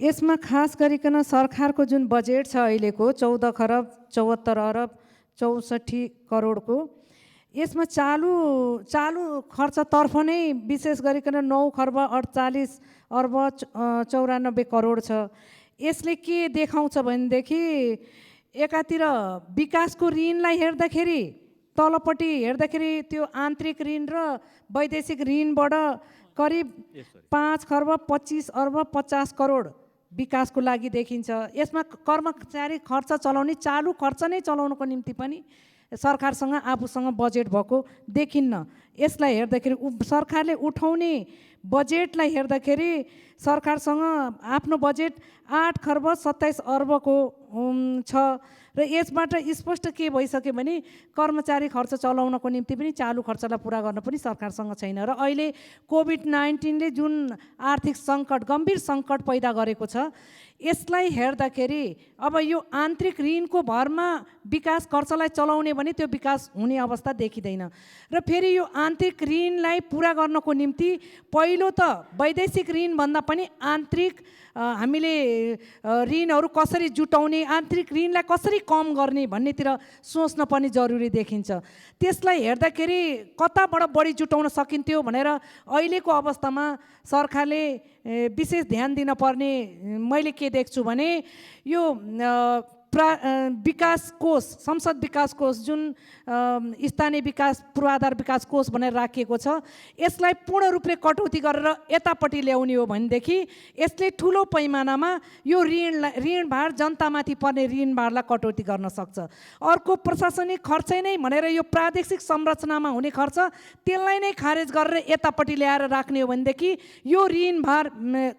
यसमा खास गरिकन सरकारको जुन बजेट छ अहिलेको 14 खरब 74 अरब 64 करोडको, यसमा चालु खर्चतर्फ नै विशेष गरिकन 9 खर्ब 48 अर्ब 94 करोड छ। यसले के देखाउँछ भनेदेखि एकातिर विकासको ऋणलाई हेर्दाखेरि तलपट्टि हेर्दाखेरि त्यो आन्तरिक ऋण र वैदेशिक ऋणबाट करिब 5 खर्ब 25 अर्ब 50 करोड विकासको लागि देखिन्छ। यसमा कर्मचारी खर्च चलाउने, चालु खर्च नै चलाउनुको निम्ति पनि सरकारसँग आफूसँग बजेट भएको देखिन्न। यसलाई हेर्दाखेरि सरकारले उठाउने बजेटलाई हेर्दाखेरि सरकारसँग आफ्नो बजेट 8 खर्ब 27 अर्बको छ र यसबाट स्पष्ट के भइसक्यो भने कर्मचारी खर्च चलाउनको निम्ति पनि चालु खर्चलाई पुरा गर्न पनि सरकारसँग छैन। र अहिले कोभिड-19ले जुन आर्थिक सङ्कट, गम्भीर सङ्कट पैदा गरेको छ, यसलाई हेर्दाखेरि अब यो आन्तरिक ऋणको भरमा विकास खर्चलाई चलाउने भने त्यो विकास हुने अवस्था देखिँदैन। र फेरि यो आन्तरिक ऋणलाई पुरा गर्नको निम्ति पहिलो त वैदेशिक ऋणभन्दा पनि आन्तरिक हामीले ऋणहरू कसरी जुटाउने, आन्तरिक ऋणलाई कसरी कम गर्ने भन्नेतिर सोच्न पनि जरुरी देखिन्छ। त्यसलाई हेर्दाखेरि कताबाट बढी जुटाउन सकिन्थ्यो भनेर अहिलेको अवस्थामा सरकारले विशेष ध्यान दिन पर्ने मैले के देख्छु भने यो विकास कोष, संसद विकास कोष जुन स्थानीय विकास पूर्वाधार विकास कोष भनेर राखिएको छ, यसलाई पूर्ण रूपले कटौती गरेर यतापट्टि ल्याउने हो भनेदेखि यसले ठुलो पैमानामा यो ऋणभार, जनतामाथि पर्ने ऋणभारलाई कटौती गर्न सक्छ। अर्को प्रशासनिक खर्चै नै भनेर यो प्रादेशिक संरचनामा हुने खर्च त्यसलाई नै खारेज गरेर यतापट्टि ल्याएर राख्ने हो भनेदेखि यो ऋणभार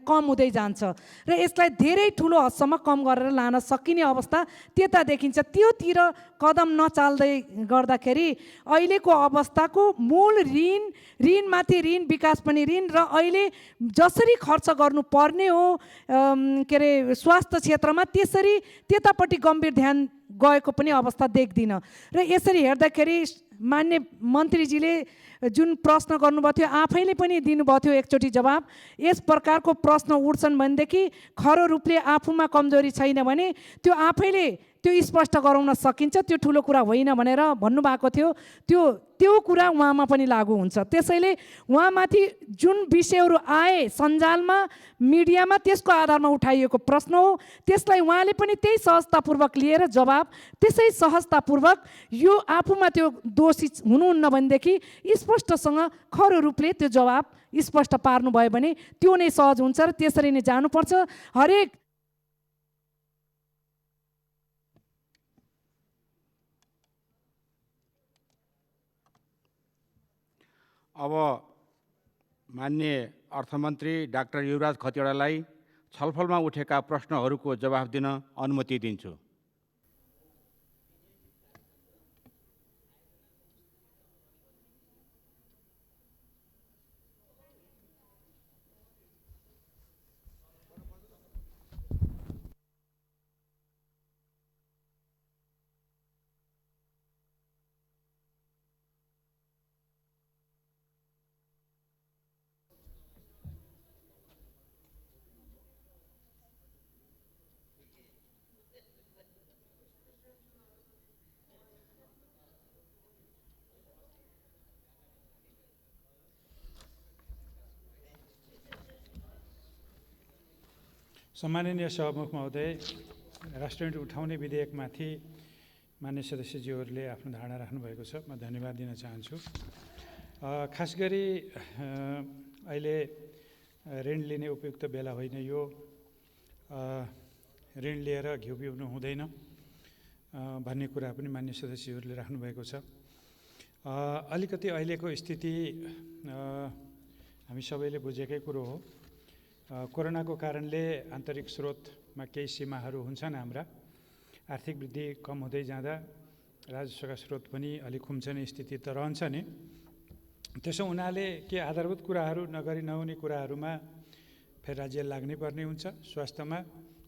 कम हुँदै जान्छ र यसलाई धेरै ठुलो हदसम्म कम गरेर लान सकिने अवस्था त्यता देखिन्छ। त्योतिर कदम नचाल्दै गर्दाखेरि अहिलेको अवस्थाको मूल ऋणमाथि ऋण, विकास पनि ऋण र अहिले जसरी खर्च गर्नुपर्ने हो के अरे स्वास्थ्य क्षेत्रमा, त्यसरी त्यतापट्टि गम्भीर ध्यान गएको पनि अवस्था देख्दिनँ। र यसरी हेर्दाखेरि मान्य मन्त्रीजीले जुन प्रश्न गर्नुभएको थियो आफैले पनि दिनुभएको थियो एकचोटि जवाब। यस प्रकारको प्रश्न उठ्छन् भनेदेखि खरो रूपले आफूमा कमजोरी छैन भने त्यो आफैले त्यो स्पष्ट गराउन सकिन्छ, त्यो ठुलो कुरा होइन भनेर भन्नुभएको थियो। त्यो कुरा उहाँमा पनि लागू हुन्छ। त्यसैले उहाँमाथि जुन विषयहरू आए सञ्जालमा, मिडियामा, त्यसको आधारमा उठाइएको प्रश्न हो, त्यसलाई उहाँले पनि त्यही सहजतापूर्वक लिएर जवाब, त्यसै सहजतापूर्वक यो आफूमा त्यो दोषी हुनुहुन्न भनेदेखि स्पष्टसँग खरो रूपले त्यो जवाब स्पष्ट पार्नुभयो भने त्यो नै सहज हुन्छ र त्यसरी नै जानुपर्छ। हरेक अब माननीय अर्थमन्त्री डाक्टर युवराज खतिवडालाई छलफलमा उठेका प्रश्नहरूको जवाफ दिन अनुमति दिन्छु। सम्माननीय सभामुख महोदय, राष्ट्रिय ऋण उठाउने विधेयकमाथि मान्य सदस्यज्यूहरूले आफ्नो धारणा राख्नुभएको छ, म धन्यवाद दिन चाहन्छु। खास गरी अहिले ऋण लिने उपयुक्त बेला होइन यो, ऋण लिएर घिउ पिउनु हुँदैन भन्ने कुरा पनि मान्य सदस्यहरूले राख्नुभएको छ। अलिकति अहिलेको स्थिति हामी सबैले बुझेकै कुरो हो। कोरोनाको कारणले आन्तरिक स्रोतमा केही सीमाहरू हुन्छन् हाम्रा। आर्थिक वृद्धि कम हुँदै जाँदा राजस्वका स्रोत पनि अलिक खुम्चने स्थिति त रहन्छ नि। त्यसो हुनाले के आधारभूत कुराहरू नगरी नहुने कुराहरूमा फेरि राज्य लाग्नै पर्ने हुन्छ। स्वास्थ्यमा,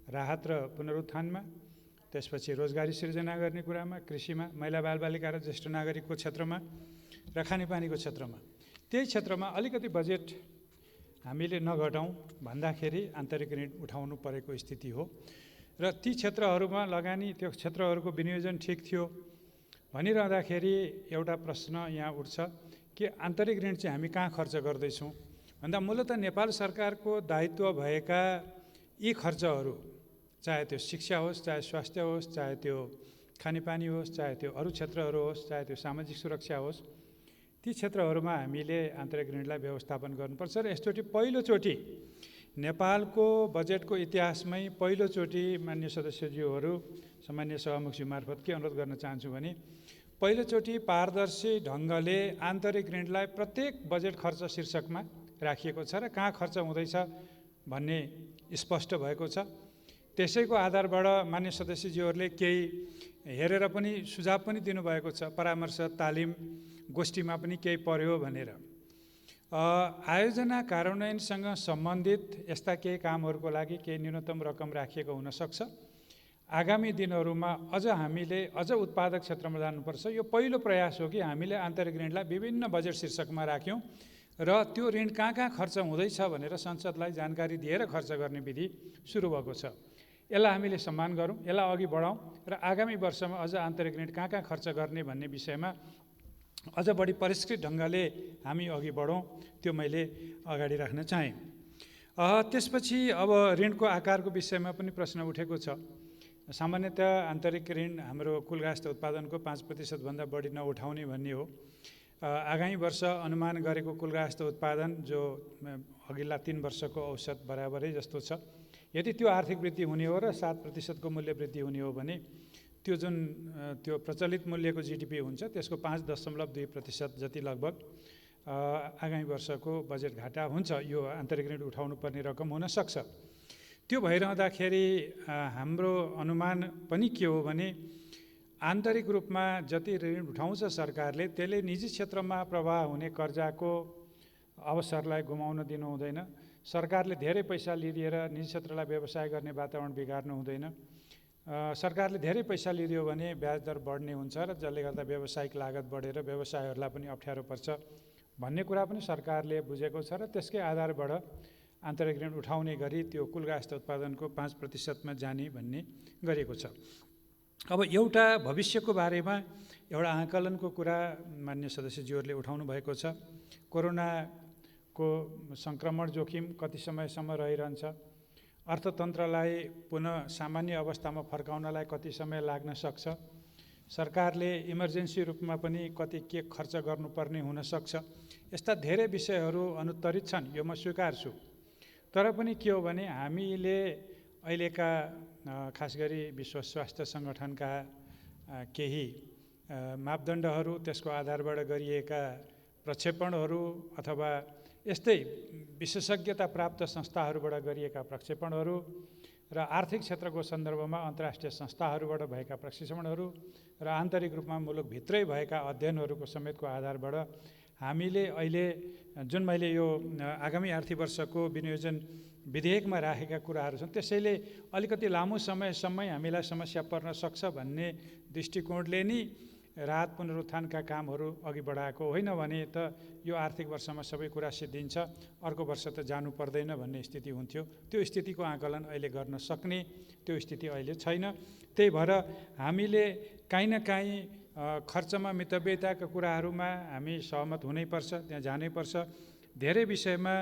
राहत र पुनरुत्थानमा, त्यसपछि रोजगारी सिर्जना गर्ने कुरामा, कृषिमा, महिला बालबालिका र ज्येष्ठ नागरिकको क्षेत्रमा र खानेपानीको क्षेत्रमा, त्यही क्षेत्रमा अलिकति बजेट हामीले नघटाउँ भन्दाखेरि आन्तरिक ऋण उठाउनु परेको स्थिति हो। र ती क्षेत्रहरूमा लगानी, त्यो क्षेत्रहरूको विनियोजन ठिक थियो भनिरहँदाखेरि एउटा प्रश्न यहाँ उठ्छ कि आन्तरिक ऋण चाहिँ हामी कहाँ खर्च गर्दैछौँ भन्दा मूलतः नेपाल सरकारको दायित्व भएका यी खर्चहरू, चाहे त्यो शिक्षा होस्, चाहे स्वास्थ्य होस्, चाहे त्यो खानेपानी होस्, चाहे त्यो अरू क्षेत्रहरू होस्, चाहे त्यो सामाजिक सुरक्षा होस्, ती क्षेत्रहरूमा हामीले आन्तरिक ऋणलाई व्यवस्थापन गर्नुपर्छ। र यसचोटि पहिलोचोटि नेपालको बजेटको इतिहासमै पहिलोचोटि मान्य सदस्यज्यूहरू, सामान्य सभामुखज्यू मार्फत के अनुरोध गर्न चाहन्छु भने पहिलोचोटि पारदर्शी ढङ्गले आन्तरिक ऋणलाई प्रत्येक बजेट खर्च शीर्षकमा राखिएको छ र कहाँ खर्च हुँदैछ भन्ने स्पष्ट भएको छ। त्यसैको आधारबाट मान्य सदस्यज्यूहरूले केही हेरेर पनि सुझाव पनि दिनुभएको छ। परामर्श, तालिम, गोष्ठीमा पनि केही पर्यो भनेर। आयोजना कार्यान्वयनसँग सम्बन्धित यस्ता केही कामहरूको लागि केही न्यूनतम रकम राखिएको हुनसक्छ। आगामी दिनहरूमा हामीले अझ उत्पादक क्षेत्रमा जानुपर्छ। यो पहिलो प्रयास हो कि हामीले आन्तरिक ऋणलाई विभिन्न बजेट शीर्षकमा राख्यौँ र त्यो ऋण कहाँ कहाँ खर्च हुँदैछ भनेर संसदलाई जानकारी दिएर खर्च गर्ने विधि सुरु भएको छ। यसलाई हामीले सम्मान गरौँ, यसलाई अघि बढाउँ र आगामी वर्षमा अझ आन्तरिक ऋण कहाँ कहाँ खर्च गर्ने भन्ने विषयमा अझ बढी परिष्कृत ढङ्गले हामी अघि बढौँ, त्यो मैले अगाडि राख्न चाहेँ। त्यसपछि अब ऋणको आकारको विषयमा पनि प्रश्न उठेको छ। सामान्यतया आन्तरिक ऋण हाम्रो कुल गाँस्ता उत्पादनको 5% भन्दा बढी नउठाउने भन्ने हो। आगामी वर्ष अनुमान गरेको कुल गाँस्ता उत्पादन जो अघिल्ला 3 वर्षको औसत बराबरै जस्तो छ। यदि त्यो आर्थिक वृद्धि हुने हो र 7% को मूल्य वृद्धि हुने हो भने त्यो जुन त्यो प्रचलित मूल्यको जीडीपी हुन्छ त्यसको 5.2% जति लगभग आगामी वर्षको बजेट घाटा हुन्छ। यो आन्तरिक ऋण उठाउनु पर्ने रकम हुन सक्छ। त्यो भइरहँदाखेरि हाम्रो अनुमान पनि के हो भने आन्तरिक रूपमा जति ऋण उठाउँछ सरकारले त्यसले निजी क्षेत्रमा प्रवाह हुने कर्जाको अवसरलाई गुमाउन दिनु हुँदैन। सरकारले धेरै पैसा लिएर निजी क्षेत्रलाई व्यवसाय गर्ने वातावरण बिगार्नु हुँदैन। सरकारले धेरै पैसा लिदियो भने ब्याज दर बढ्ने हुन्छ र जसले गर्दा व्यावसायिक लागत बढेर व्यवसायहरूलाई पनि अप्ठ्यारो पर्छ भन्ने कुरा पनि सरकारले बुझेको छ र त्यसकै आधारबाट आन्तरिक ऋण उठाउने गरी त्यो कुल गाँस्ता उत्पादनको 5%मा जाने भन्ने गरिएको छ। अब एउटा भविष्यको बारेमा एउटा आकलनको कुरा मान्य सदस्यज्यूहरूले उठाउनु भएको छ। कोरोनाको सङ्क्रमण जोखिम कति समयसम्म रहिरहन्छ, अर्थतन्त्रलाई पुनः सामान्य अवस्थामा फर्काउनलाई कति समय लाग्न सक्छ, सरकारले इमर्जेन्सी रूपमा पनि कति के खर्च गर्नुपर्ने हुनसक्छ। यस्ता धेरै विषयहरू अनुत्तरित छन्, यो म स्वीकार्छु। तर पनि के हो भने हामीले अहिलेका खास गरी विश्व स्वास्थ्य सङ्गठनका केही मापदण्डहरू, त्यसको आधारबाट गरिएका प्रक्षेपणहरू अथवा यस्तै विशेषज्ञता प्राप्त संस्थाहरूबाट गरिएका प्रक्षेपणहरू र आर्थिक क्षेत्रको सन्दर्भमा अन्तर्राष्ट्रिय संस्थाहरूबाट भएका प्रशिक्षणहरू र आन्तरिक रूपमा मुलुकभित्रै भएका अध्ययनहरूको समेतको आधारबाट हामीले अहिले जुन मैले यो आगामी आर्थिक वर्षको विनियोजन विधेयकमा राखेका कुराहरू छन् त्यसैले अलिकति लामो समयसम्म हामीलाई समस्या पर्न सक्छ भन्ने दृष्टिकोणले नि राहत पुनरुत्थानका कामहरू अघि बढाएको होइन भने त यो आर्थिक वर्षमा सबै कुरा सिद्धिन्छ, अर्को वर्ष त जानु पर्दैन भन्ने स्थिति हुन्थ्यो। त्यो स्थितिको आकलन अहिले गर्न सक्ने त्यो स्थिति अहिले छैन। त्यही भएर हामीले काहीँ न काहीँ खर्चमा मितव्ययताका कुराहरूमा हामी सहमत हुनैपर्छ, त्यहाँ जानैपर्छ। धेरै विषयमा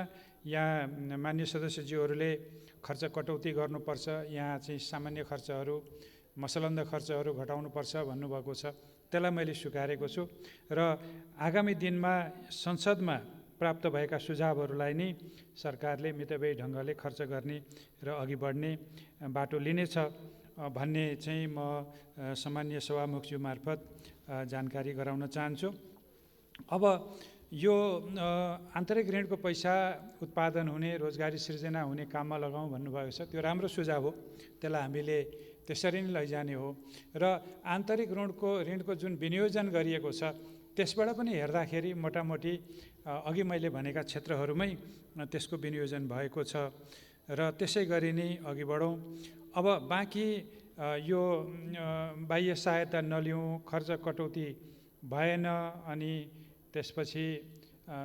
यहाँ मान्य सदस्यज्यूहरूले खर्च कटौती गर्नुपर्छ, यहाँ चाहिँ सामान्य खर्चहरू, मसलन्द खर्चहरू घटाउनुपर्छ भन्नुभएको छ। त्यसलाई मैले स्वीकारेको छु र आगामी दिनमा संसदमा प्राप्त भएका सुझावहरूलाई नै सरकारले मितव्ययी ढङ्गले खर्च गर्ने र अघि बढ्ने बाटो लिनेछ भन्ने चाहिँ म सामान्य सभामुखज्यू मार्फत जानकारी गराउन चाहन्छु। अब यो आन्तरिक ऋणको पैसा उत्पादन हुने, रोजगारी सृजना हुने काममा लगाउँ भन्नुभएको छ, त्यो राम्रो सुझाव हो। त्यसलाई हामीले त्यसरी नै लैजाने हो र आन्तरिक ऋणको जुन विनियोजन गरिएको छ त्यसबाट पनि हेर्दाखेरि मोटामोटी अघि मैले भनेका क्षेत्रहरूमै त्यसको विनियोजन भएको छ र त्यसै गरी नै अघि बढौँ। अब बाँकी यो बाह्य सहायता नलिउँ, खर्च कटौती भएन, अनि त्यसपछि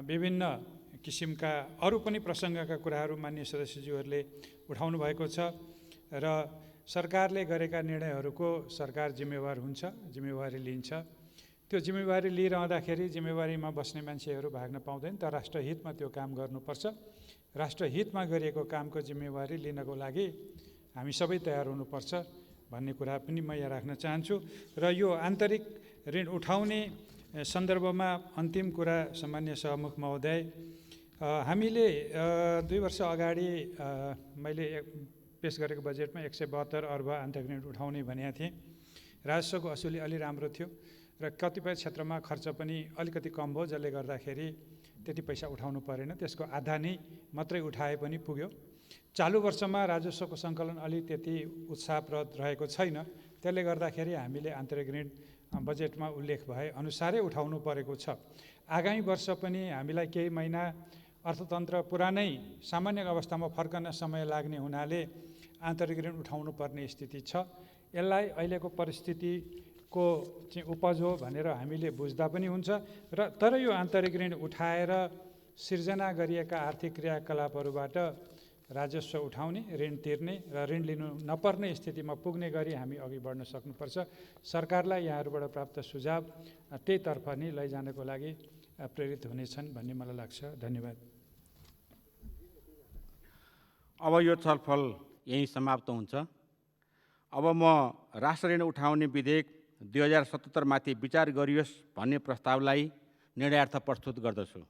विभिन्न किसिमका अरू पनि प्रसङ्गका कुराहरू मान्य सदस्यज्यूहरूले उठाउनु भएको छ र सरकारले गरेका निर्णयहरूको सरकार जिम्मेवार हुन्छ, जिम्मेवारी लिन्छ। त्यो जिम्मेवारी लिइरहँदाखेरि जिम्मेवारीमा बस्ने मान्छेहरू भाग्न पाउँदैन, तर राष्ट्रहितमा त्यो काम गर्नुपर्छ। राष्ट्रहितमा गरिएको कामको जिम्मेवारी लिनको लागि हामी सबै तयार हुनुपर्छ भन्ने कुरा पनि म यहाँ राख्न चाहन्छु। र यो आन्तरिक ऋण उठाउने सन्दर्भमा अन्तिम कुरा सामान्य सभामुख महोदय, हामीले 2 वर्ष अगाडि मैले पेश गरेको बजेटमा 172 अर्ब आन्तरिक ऋण उठाउने भनेको थिएँ। राजस्वको असुली अलि राम्रो थियो र कतिपय क्षेत्रमा खर्च पनि अलिकति कम भयो, जसले गर्दाखेरि त्यति पैसा उठाउनु परेन, त्यसको आधा नै मात्रै उठाए पनि पुग्यो। चालु वर्षमा राजस्वको सङ्कलन अलि त्यति उत्साहप्रद रहेको छैन, त्यसले गर्दाखेरि हामीले आन्तरिक ऋण बजेटमा उल्लेख भए अनुसारै उठाउनु परेको छ। आगामी वर्ष पनि हामीलाई केही महिना अर्थतन्त्र पुरानै सामान्य अवस्थामा फर्कन समय लाग्ने हुनाले आन्तरिक ऋण उठाउनु पर्ने स्थिति छ। यसलाई अहिलेको परिस्थितिको चाहिँ उपज हो भनेर हामीले बुझ्दा पनि हुन्छ र तर यो आन्तरिक ऋण उठाएर सिर्जना गरिएका आर्थिक क्रियाकलापहरूबाट राजस्व उठाउने, ऋण तिर्ने र ऋण लिनु नपर्ने स्थितिमा पुग्ने गरी हामी अघि बढ्न सक्नुपर्छ। सरकारलाई यहाँहरूबाट प्राप्त सुझाव त्यहीतर्फ नै लैजानको लागि प्रेरित हुनेछन् भन्ने मलाई लाग्छ। धन्यवाद। अब यो छलफल यहीँ समाप्त हुन्छ। अब म राष्ट्र ऋण उठाउने विधेयक 2077 माथि विचार गरियोस् भन्ने प्रस्तावलाई निर्णयार्थ प्रस्तुत गर्दछु।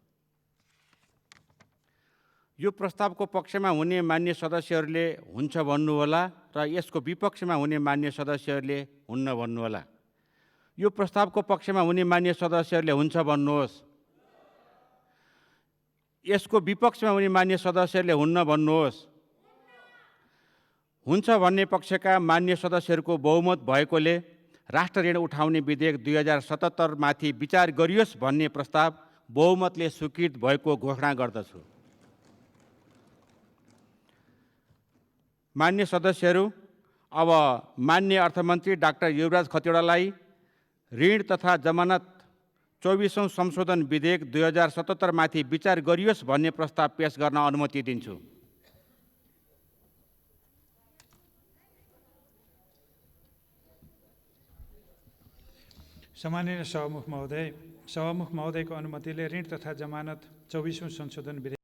यो प्रस्तावको पक्षमा हुने मान्य सदस्यहरूले हुन्छ भन्नुहोला र यसको विपक्षमा हुने मान्य सदस्यहरूले हुन्न भन्नुहोला। यो प्रस्तावको पक्षमा हुने मान्य सदस्यहरूले हुन्छ भन्नुहोस्। यसको विपक्षमा हुने मान्य सदस्यहरूले हुन्न भन्नुहोस्। हुन्छ भन्ने पक्षका मान्य सदस्यहरूको बहुमत भएकोले राष्ट्र ऋण उठाउने विधेयक 2077 माथि विचार गरियोस् भन्ने प्रस्ताव बहुमतले स्वीकृत भएको घोषणा गर्दछु। मान्य सदस्यहरू, अब मान्य अर्थमन्त्री डाक्टर युवराज खतिवडालाई ऋण तथा जमानत 24औं संशोधन विधेयक 2077 माथि विचार गरियोस् भन्ने प्रस्ताव पेश गर्न अनुमति दिन्छु। सम्माननीय सभामुख महोदय, सभामुख महोदयको अनुमतिले ऋण तथा जमानत 24औं संशोधन विधेयक